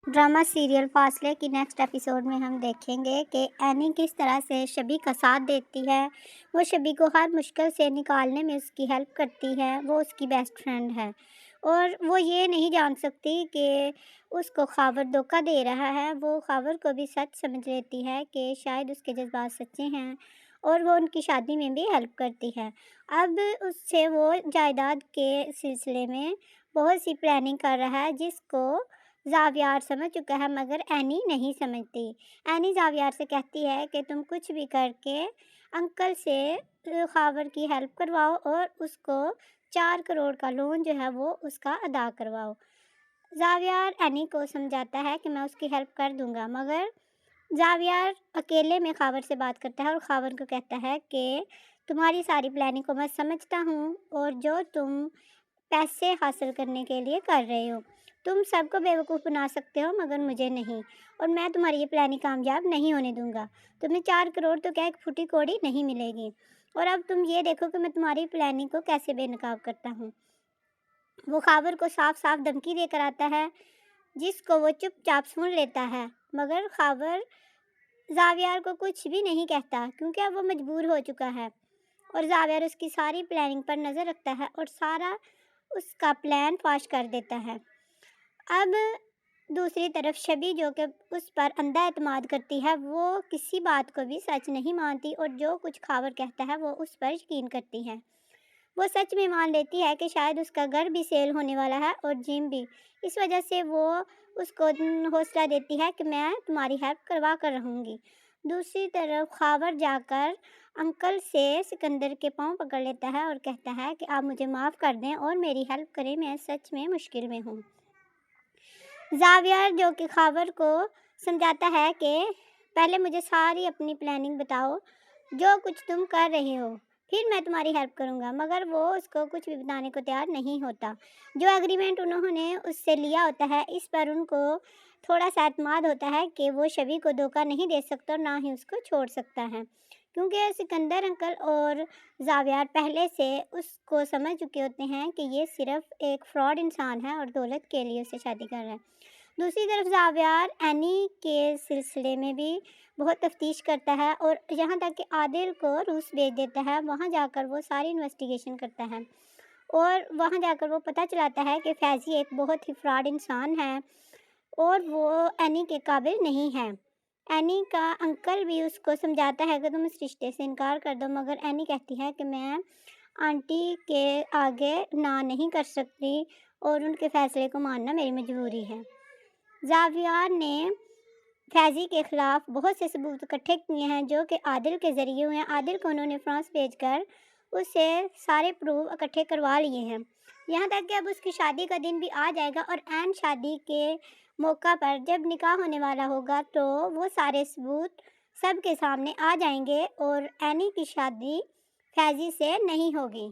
Drama serial फासले की next episode में हम देखेंगे कि एनी किस तरह से शबी का साथ देती है। वो शबी को हर मुश्किल से निकालने में उसकी हेल्प करती है। वो उसकी बेस्ट फ्रेंड है और वो ये नहीं जान सकती कि उसको ख़ावर धोखा दे रहा है। वो ख़ावर को भी सच समझ लेती है कि शायद उसके जज्बात सच्चे हैं और वो उनकी शादी में भी हेल्प करती है। अब उससे वो जायदाद के सिलसिले में बहुत सी प्लानिंग कर रहा है जिसको ज़ावियार समझ चुका है मगर एनी नहीं समझती। एनी ज़ावियार से कहती है कि तुम कुछ भी करके अंकल से ख़ावर की हेल्प करवाओ और उसको 4 करोड़ का लोन जो है वो उसका अदा करवाओ। ज़ावियार एनी को समझाता है कि मैं उसकी हेल्प कर दूंगा मगर ज़ावियार अकेले में ख़ावर से बात करता है और ख़ावर को कहता है कि तुम्हारी सारी प्लानिंग को मैं समझता हूँ और जो तुम पैसे हासिल करने के लिए कर रहे हो, तुम सबको बेवकूफ़ बना सकते हो मगर मुझे नहीं, और मैं तुम्हारी ये प्लानिंग कामयाब नहीं होने दूंगा। तुम्हें 4 करोड़ तो क्या एक फूटी कौड़ी नहीं मिलेगी। और अब तुम ये देखो कि मैं तुम्हारी प्लानिंग को कैसे बेनकाब करता हूँ। वो ख़ावर को साफ साफ धमकी देकर आता है जिसको वो चुपचाप सुन लेता है मगर ख़ावर ज़ावियार को कुछ भी नहीं कहता क्योंकि अब वो मजबूर हो चुका है और ज़ावियार उसकी सारी प्लानिंग पर नज़र रखता है और सारा उसका प्लान फाश कर देता है। अब दूसरी तरफ शबी जो कि उस पर अंधा एतमाद करती है, वो किसी बात को भी सच नहीं मानती और जो कुछ ख़ावर कहता है वो उस पर यकीन करती है। वो सच में मान लेती है कि शायद उसका घर भी सेल होने वाला है और जिम भी। इस वजह से वो उसको हौसला देती है कि मैं तुम्हारी हेल्प करवा कर रहूँगी। दूसरी तरफ ख़ावर जाकर अंकल से सिकंदर के पाँव पकड़ लेता है और कहता है कि आप मुझे माफ़ कर दें और मेरी हेल्प करें, मैं सच में मुश्किल में हूँ। ज़ावियार जो कि ख़ावर को समझाता है कि पहले मुझे सारी अपनी प्लानिंग बताओ, जो कुछ तुम कर रहे हो, फिर मैं तुम्हारी हेल्प करूँगा, मगर वो उसको कुछ भी बताने को तैयार नहीं होता। जो एग्रीमेंट उन्होंने उससे लिया होता है इस पर उनको थोड़ा सा एतमाद होता है कि वो शबी को धोखा नहीं दे सकता और ना ही उसको छोड़ सकता है, क्योंकि सिकंदर अंकल और ज़ावियार पहले से उसको समझ चुके होते हैं कि ये सिर्फ एक फ्रॉड इंसान है और दौलत के लिए उससे शादी कर रहा है। दूसरी तरफ ज़ावियार एनी के सिलसिले में भी बहुत तफ्तीश करता है और यहाँ तक कि आदिल को रूस भेज देता है। वहाँ जाकर वो सारी इन्वेस्टिगेशन करता है और वहाँ जाकर वो पता चलाता है कि फैज़ी एक बहुत ही फ्रॉड इंसान है और वो एनी के काबिल नहीं है। एनी का अंकल भी उसको समझाता है कि तुम इस रिश्ते से इनकार कर दो, मगर एनी कहती है कि मैं आंटी के आगे ना नहीं कर सकती और उनके फ़ैसले को मानना मेरी मजबूरी है। ज़ावियार ने फैज़ी के ख़िलाफ़ बहुत से सबूत इकट्ठे किए हैं जो कि आदिल के ज़रिए हुए हैं। आदिल को उन्होंने फ्रांस भेजकर उससे सारे प्रूफ इकट्ठे करवा लिए हैं। यहाँ तक कि अब उसकी शादी का दिन भी आ जाएगा और ऐन शादी के मौका पर जब निकाह होने वाला होगा तो वो सारे सबूत सबके सामने आ जाएंगे और एनी की शादी फैज़ी से नहीं होगी।